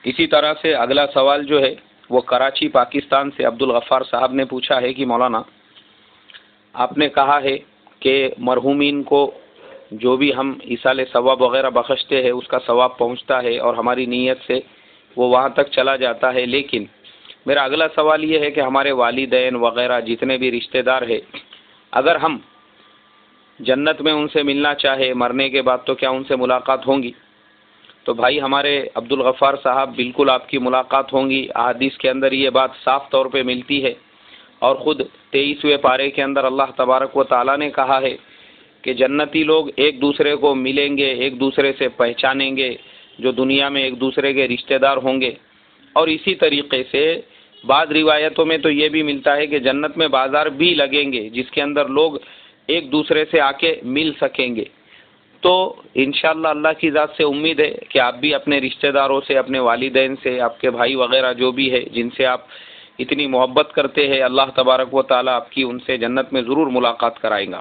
اسی طرح سے اگلا سوال جو ہے وہ کراچی پاکستان سے عبدالغفار صاحب نے پوچھا ہے کہ مولانا آپ نے کہا ہے کہ مرحومین کو جو بھی ہم ایصال ثواب وغیرہ بخشتے ہیں اس کا ثواب پہنچتا ہے اور ہماری نیت سے وہ وہاں تک چلا جاتا ہے، لیکن میرا اگلا سوال یہ ہے کہ ہمارے والدین وغیرہ جتنے بھی رشتہ دار ہیں، اگر ہم جنت میں ان سے ملنا چاہے مرنے کے بعد تو کیا ان سے ملاقات ہوں گی؟ تو بھائی ہمارے عبدالغفار صاحب بالکل آپ کی ملاقات ہوں گی، احادیث کے اندر یہ بات صاف طور پہ ملتی ہے، اور خود 23ویں پارے کے اندر اللہ تبارک و تعالیٰ نے کہا ہے کہ جنتی لوگ ایک دوسرے کو ملیں گے، ایک دوسرے سے پہچانیں گے، جو دنیا میں ایک دوسرے کے رشتہ دار ہوں گے۔ اور اسی طریقے سے بعض روایتوں میں تو یہ بھی ملتا ہے کہ جنت میں بازار بھی لگیں گے جس کے اندر لوگ ایک دوسرے سے آ کے مل سکیں گے۔ تو انشاءاللہ اللہ کی ذات سے امید ہے کہ آپ بھی اپنے رشتہ داروں سے، اپنے والدین سے، آپ کے بھائی وغیرہ جو بھی ہے جن سے آپ اتنی محبت کرتے ہیں، اللہ تبارک و تعالیٰ آپ کی ان سے جنت میں ضرور ملاقات کرائیں گا۔